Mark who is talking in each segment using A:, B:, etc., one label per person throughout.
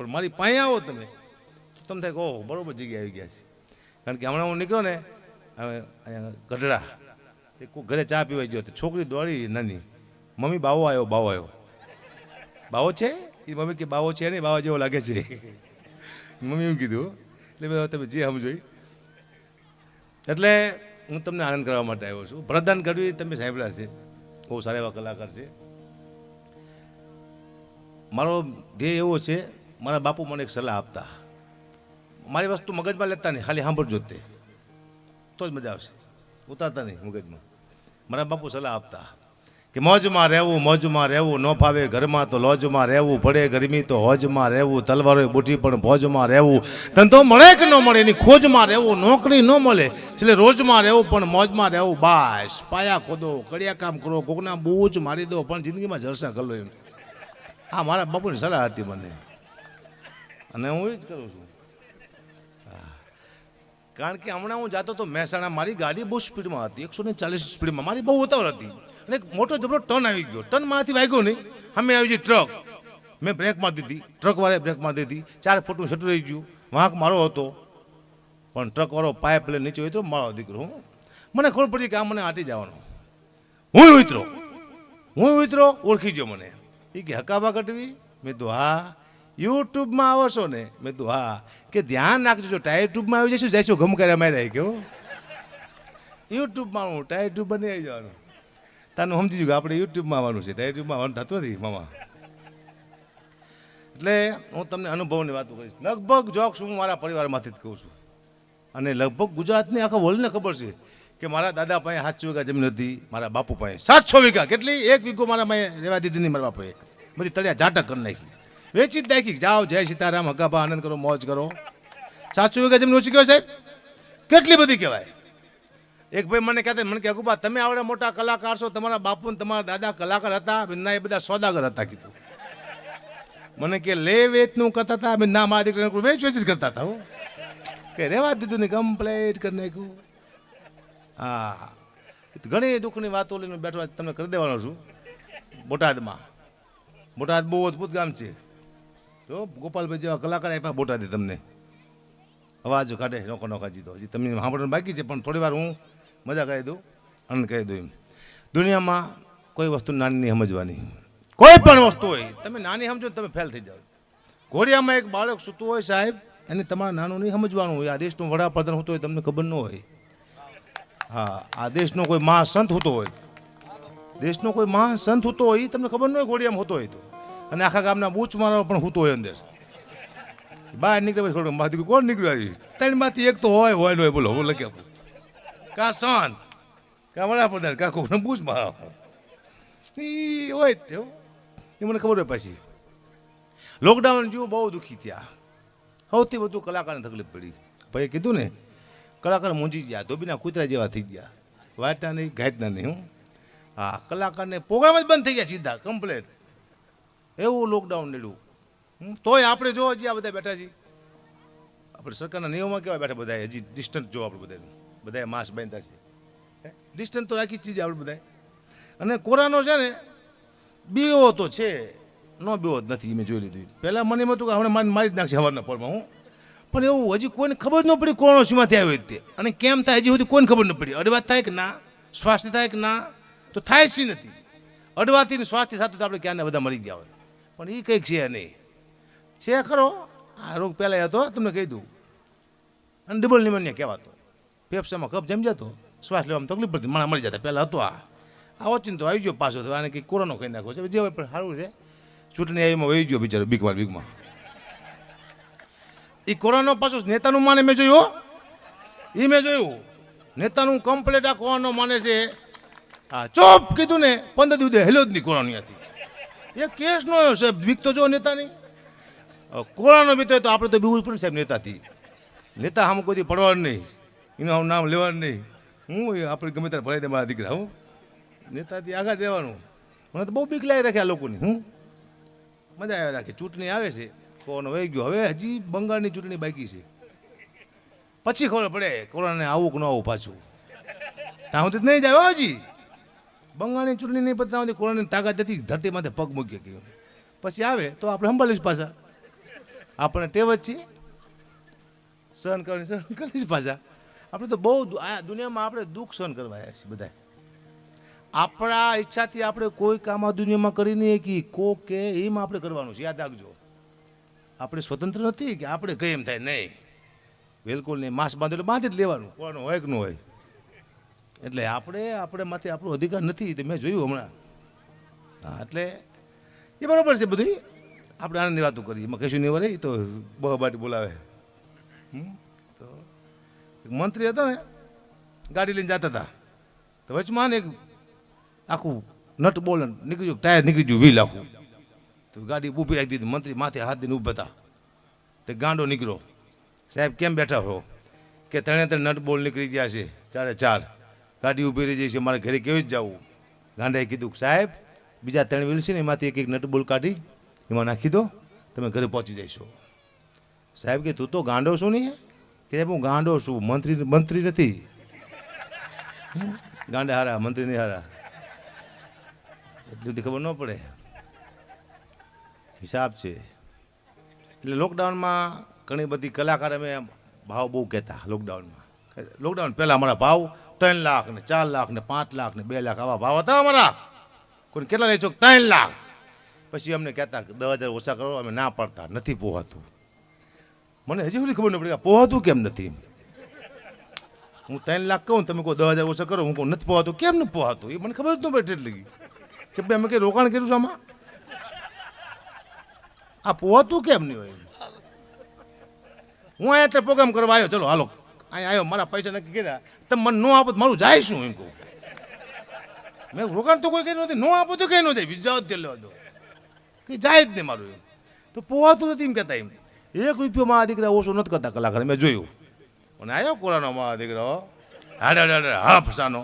A: પણ મારી પાસે આવો તમે તો તમે થાય ઓહ બરોબર જગ્યાએ આવી ગયા છે. કારણ કે હમણાં હું નીકળ્યો ને અહીંયા ગઢડા તે કોઈ ઘરે ચા પીવા ગયો તો છોકરી દોડી નાની, મમ્મી બાવો આવ્યો બાવો છે એ મમ્મી કે બાવો છે નહીં, બાવા જેવો લાગે છે મમ્મી એમ કીધું. એટલે તમે જે સમજો. એટલે હું તમને આનંદ કરવા માટે આવ્યો છું. ભરતદાન ગઢવી તમે સાંભળ્યા છે, બહુ સારા એવા કલાકાર છે. મારો ધ્યેય એવો છે, મારા બાપુ મને એક સલાહ આપતા, મારી વસ્તુ મગજમાં લેતા નહીં, ખાલી સાંભળજો તે તો જ મજા આવશે, ઉતારતા નહીં મગજમાં. મારા બાપુ સલાહ આપતા કે મોજમાં રહેવું ન ફાવે ઘરમાં તો લોજમાં રહેવું પડે, ગરમી તો હોજમાં રહેવું, તલવારો બુઠી પણ ભોજમાં રહેવું, ધંધો મળે કે ન મળે એની ખોજમાં રહેવું, નોકરી ન મળે એટલે રોજમાં રહેવું પણ મોજમાં રહેવું. બાસ પાયા ખોદો, કડિયા કામ કરો, કોકના બૂચ મારી દો પણ જિંદગીમાં જલસા કરી લો. એમ આ મારા બાપુની સલાહ હતી મને, અને હું એ જ કરું છું. કારણ કે હમણાં હું જાતો તો મહેસાણા, મારી ગાડી બહુ સ્પીડમાં હતી, 140 સ્પીડમાં, મારી બહુ ઉતાવળ હતી. અને એક મોટો જબરો ટર્ન આવી ગયો, ટર્ન મારાથી વાગ્યો નહીં, અમે આવી ગઈ ટ્રક, મેં બ્રેક મારી દીધી, ટ્રકવાળાએ બ્રેક મારી દીધી, 4 ફૂટનું શટર રહી ગયું, વાંક મારો હતો પણ ટ્રકવાળો પાઇપ લઈને નીચે ઉતર્યો, મારો દીકરો. મને ખબર પડી કે આ મને આટી જવાનો. હું ઉતરો ઓળખી ગયો મને. એ કે હકાબા ગઢવી? મેં તો હા. યુટ્યુબમાં આવો છો ને? મેં તો હા. કે ધ્યાન રાખજો, જો ટાયર ટ્યુબમાં આવી જઈશું જઈશું ગમ કર્યા માર્યા કેવો યુટ્યુબમાં હું ટાયર ટ્યુબ બની આવી જવાનું. તાનું સમજી ગયું આપણે યુટ્યુબમાં આવવાનું છે, ટાયર ટ્યુબમાં આવવાનું થતું નથી મામા. એટલે હું તમને અનુભવની વાતો કહીશ. લગભગ જોક્સ હું મારા પરિવારમાંથી જ કહું છું, અને લગભગ ગુજરાતની આખા વર્લ્ડને ખબર છે કે મારા દાદા પાસે 700 વીઘા જમીન હતી, મારા બાપુ પાસે 700 વીઘા. કેટલી? 1 વીઘો મારા પાસે રહેવા દીધી નહીં, મારા બાપુએ બધી તળિયા ઝાટક કરી નાખી, વેચી જ નાખી. જાઓ જય સીતારામ, હકાભા આનંદ કરો, મોજ કરો. 700 વીઘા જમીન ઓછી કહેવાય સાહેબ? કેટલી બધી કહેવાય. એક ભાઈ મને કહેતા, મને કે અગુબા તમે આવડે મોટા કલાકાર છો, તમારા બાપુ ને તમારા દાદા કલાકાર હતા? ના, એ બધા સોદાગર હતા કીધું. મને કે લે વેચનું કરતા હતા? ના, મારા દીકરા વેચ જ કરતા હતા. કે રેવા દીધું ને કમ્પ્લેટ કરી નાખ્યું. હા, ઘણી દુઃખની વાતો લઈને બેઠો તમને કરી દેવાનો છું. બોટાદ બહુ અદભુત ગામ છે. જો ગોપાલભાઈ જેવા કલાકાર આપ્યા બોટાદે તમને, અવાજ કાઢે નોખા જીતો. હજી તમને સાંભળવાનું બાકી છે, પણ થોડી વાર હું મજા કહી દઉં અને કહી દઉં. એમ દુનિયામાં કોઈ વસ્તુ નાની નહીં સમજવાની. કોઈ પણ વસ્તુ હોય તમે નાની સમજો ને તમે ફેલ થઈ જાઓ. ઘોડિયામાં એક બાળક સૂતું હોય સાહેબ, એને તમારે નાનું નહીં સમજવાનું હોય. આ દેશનું વડાપ્રધાન હોતો હોય તમને ખબર ન હોય. હા, આ દેશનો કોઈ મહાસંત હોતો હોય, દેશનો કોઈ મહાસંત હોતો હોય, તમને ખબર ન હોય ઘોડિયામાં હોતો હોય તો. અને આખા ગામના બૂચ મારવા પણ હોતો હોય અંદર. બહાર નીકળે થોડું માથી કોણ નીકળ્યું? 3 માંથી એક તો હોય ન હોય. બોલો હું લખી આપું. કા સંત, કા વડાપ્રધાન, કા કોઈને બૂચ મારવા હોય તેવું. એ મને ખબર હોય. પછી લોકડાઉન જેવું બહુ દુઃખી થયા. સૌથી વધુ કલાકારને તકલીફ પડી. ભાઈ કીધું ને, કલાકાર મૂંઝી ગયા, ધોબીના કૂતરા જેવા થઈ ગયા, વાટના નહીં ઘાટના નહીં. હા, કલાકારને પ્રોગ્રામ જ બંધ થઈ ગયા સીધા કમ્પ્લેટ. એવું લોકડાઉન નીડું. તોય આપણે જો હજી આ બધા બેઠા છીએ, આપણે સરકારના નિયમોમાં કેવા બેઠા બધા, હજી ડિસ્ટન્સ જો આપણે બધાએ માસ્ક બાંધ્યા છે, ડિસ્ટન્સ તો રાખી જ ચીજ આપણે બધા. અને કોરોનો છે ને, બીવો તો છે, ન બીવો જ નથી. મેં જોઈ લીધું. પહેલાં મને એમ હતું કે હમણાં મારી જ નાખશે સવારના પરમાં હું, પણ એવું હજી કોઈને ખબર ન પડી કોરોના શીમાંથી આવ્યો તે, અને કેમ થાય હજી સુધી કોઈને ખબર ન પડી. અડવાત થાય કે ના, શ્વાસથી થાય કે ના, તો થાય જ નથી. અડવાથી શ્વાસથી થતું તો આપણે ક્યાંને બધા મરી ગયા હોય, પણ એ કંઈક છે નહીં. છે ખરો, આ રોગ પહેલાં હતો તમને કહી દઉં. અને ડબલ નિમોનિયા કહેવાતો, ફેફસામાં કફ જમી જતો, શ્વાસ લેવામાં તકલીફ પડતી, માણસ મરી જતા. પહેલાં હતો આ ઓચિંતો તો આવી ગયો પાછો, તો આને કંઈક કોરોના કહી નાખો છે. જે હોય પણ સારું છે, ચૂંટણી આવીમાં વહી ગયો બિચારો બીકમાં. એ કોરોના પાછું નેતાનું માને મેં જોયું, એ મેં જોયું નેતાનું કમ્પ્લેટ આ કોરોના માને છે. હા, ચોપ કીધું ને 15 દિવસ હેલો જ નહીં કોરોના હતી. એ કેસ નો આવ્યો સાહેબ, બીક તો જો નેતાની. કોરોના બીતો તો આપણે તો બીવું પણ સાહેબ નેતાથી. નેતા આમ કોઈ પડવાનું નહીં, એનું નામ લેવાનું નહીં. હું આપણે ગમે ત્યારે ભરાઈ દે મારા દીકરા. હું નેતાથી આગળ દેવાનું. મને તો બહુ બીક લાગી રાખે આ લોકોની. મજા આવે રાખે. ચૂંટણી આવે છે, કોરોના વહી ગયો, હવે હજી બંગાળની ચૂંટણી બાકી છે. પછી ખબર પડે કોરોનાને આવું કે ન આવું પાછું. ત્યાં સુધી નહીં જાય હજી. બંગાળની ચૂંટણી નહીં પતા સુધી કોરોનાની તાકાત હતી ધરતી માથે પગ મૂકી ગયો. પછી આવે તો આપણે સંભાળીશું પાછા. આપણે ટેવ જ છીએ સહન કરવાની, સહન કરીશ પાછા. આપણે તો બહુ આ દુનિયામાં આપણે દુઃખ સહન કરવા આવ્યા છીએ બધા. આપણા ઈચ્છાથી આપણે કોઈ કામ આ દુનિયામાં કરી નહીં કે કો કે એમાં આપણે કરવાનું છે. યાદ રાખજો, આપણે સ્વતંત્ર નથી કે આપણે કઈ એમ થાય નહીં. બિલકુલ નહીં. માંસ બાંધેલું બાંધી જ લેવાનું, કોનું હોય કે ન હોય. એટલે આપણે માથે આપણો અધિકાર નથી. તે મેં જોયું હમણાં. હા, એટલે એ બરાબર છે બધું. આપણે આનંદની વાતો કરીએ, એમાં કશું નહીં વરે. એ તો બહાબાટી બોલાવે. તો મંત્રી હતો ને, ગાડી લઈને જતા હતા, તો વચમાં એક આખું નટ બોલ નીકળી ગયું, ટાયર નીકળી ગયું વ્હીલ આખું. તો ગાડી ઊભી રાખી દીધી. મંત્રી માથે હાથ દઈને ઊભા હતા. તે ગાંડો નીકળ્યો. સાહેબ કેમ બેઠા હો? કે ત્રણે નટ બોલ નીકળી ગયા છે, ચારે ચાર. ગાડી ઊભી રહી જાય છે, મારે ઘરે કેવી જ જવું? ગાંડાએ કીધું સાહેબ બીજા 3 વ્હીલ છે ને એમાંથી એક નટ બોલ કાઢી એમાં નાખી દો, તમે ઘરે પહોંચી જઈશો. સાહેબ કે તું તો ગાંડો છું નહીં? કે સાહેબ હું ગાંડો છું, મંત્રી નથી. ગાંડા હારા, મંત્રી નહીં હારા. એટલી બધી ખબર ન પડે. હિસાબ છે. એટલે લોકડાઉનમાં ઘણી બધી કલાકાર અમે ભાવ બહુ કહેતા. લોકડાઉન પહેલાં અમારા ભાવ 3 લાખ ને 4 લાખ ને 5 લાખ ને 2 લાખ આવા ભાવ હતા અમારા. કોઈ કેટલા લઈ છો? 3 લાખ. પછી અમને કહેતા 10,000 ઓછા કરો. અમે ના પાડતા, નથી પોહાતું. મને હજી સુધી ખબર ન પડી પોહાતું કેમ નથી. હું 3 લાખ કહું, તમે કહો 10,000 ઓછા કરો, હું કહું નથી પોહાતું. કેમ નથી પોહાતું એ મને ખબર જ ન પડે. એટલી કે ભાઈ અમે કંઈ રોકાણ કર્યું છે આમાં? આ પોહાતું કેમ નહીં હોય? હું અહીંયા અત્યારે પ્રોગ્રામ કરવા આવ્યો, ચલો હાલો અહીંયા આવ્યો, મારા પૈસા નક્કી કર્યા, તમે મને ન આપો મારું જાય શું? એમ કહું મેં રોકાણ તો કોઈ કર્યું નથી, ન આપો તો કંઈ ન જાય, બીજા જ લેવા દો, કંઈ જાય જ નહીં મારું. એમ તો પોહાતું નથી એમ કહેતા. એમ 1 રૂપિયો મારા દીકરા ઓછો નથી કરતા કલાકાર. મેં જોયું. અને આવ્યો કોરાનો મારા દીકરા હા ફસાનો.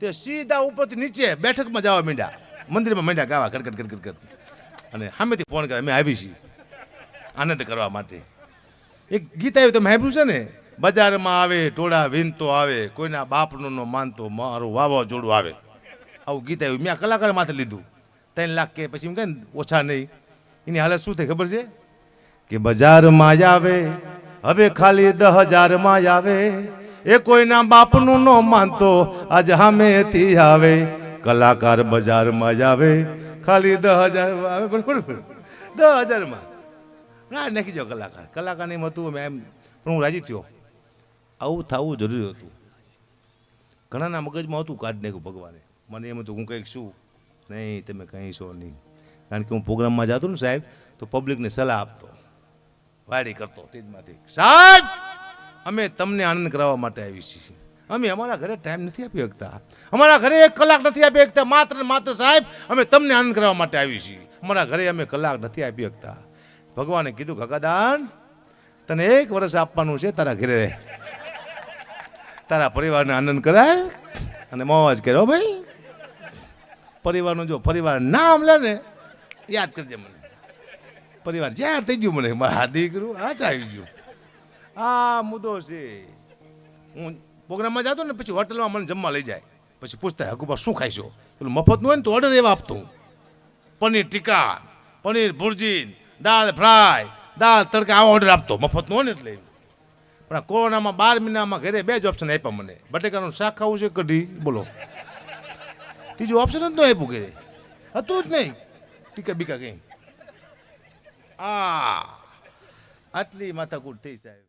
A: તે સીધા ઉપરથી નીચે બેઠકમાં જવા માંડ્યા, મંદિરમાં માંડ્યા ગાવા કડકડ. અને સામેથી ફોન કરે, અમે આવી છીએ આનંદ કરવા માટે. એક ગીત આવ્યું તમે સાંભળ્યું છે ને? બજારમાં આવે ટોળા વીનતો આવે, કોઈના બાપનું નો માનતો મારું વાવાઝોડું આવે. આવું ગીત આવ્યું. મેં આ કલાકાર માથે લીધું. 3 લાખ કે પછી એમ કહે ને ઓછા નહીં. એની હાલત શું થઈ ખબર છે? કે બજારમાં આવે હવે ખાલી 10,000 આવે, એ કોઈના બાપનું નો માનતો આજ સામેથી આવે. કલાકાર બજારમાં આવે ખાલી 10,000 આવે. બરોબર 10,000 ના નાખી જાઓ કલાકાર નહીં હતું. મેં એમ પણ હું રાજી થયો. આવું થવું જરૂરી હતું. ઘણાના મગજમાં હતું, કાઢી નાખ્યું ભગવાને. મને એમ હતું હું કંઈક શું નહીં, તમે કંઈ છો નહીં. કારણ કે હું પ્રોગ્રામમાં જતો ને સાહેબ, તો પબ્લિકને સલાહ આપતો, વાડી કરતો. તેજમાંથી સાહેબ અમે તમને આનંદ કરાવવા માટે આવી છીએ. અમે અમારા ઘરે ટાઈમ નથી આપી શકતા, અમારા ઘરે 1 કલાક નથી આપી શકતા. માત્ર ને માત્ર સાહેબ અમે તમને આનંદ કરાવવા માટે આવી છીએ. અમારા ઘરે અમે કલાક નથી આપી શકતા. ભગવાને કીધું ગગાદાન તને 1 વર્ષ આપવાનું છે તારા ઘરે, તારા પરિવારને આનંદ કરાય અને મોજ કર્યો. ભાઈ પરિવારનું જો પરિવાર નામ લે ને યાદ કરજે મને. પરિવાર જ્યાં થઈ ગયું મને મારા દીકરું આ આવી ગયું. આ મુદ્દો છે. હું પ્રોગ્રામમાં જતો ને પછી હોટલમાં મને જમવા લઈ જાય, પછી પૂછતા હકુબા શું ખાઈશો? પેલું મફતનું હોય ને તો ઓર્ડર એવા આપતો હું. પનીર ટીકા, પનીર ભુરજી, દાળ ફ્રાય, દાળ તડકા આવા ઓર્ડર આપતો મફતનો હોય ને એટલે. પણ આ કોરોનામાં 12 મહિનામાં ઘરે 2 જ ઓપ્શન આપ્યા મને. બટેકાનું શાક ખાવું છે, કઢી, બોલો. ત્રીજું ઓપ્શન જ ન આપ્યું ઘરે, હતું જ નહીં ટીકા બીકા કંઈ. આટલી માથાકૂટ થઈ સાહેબ.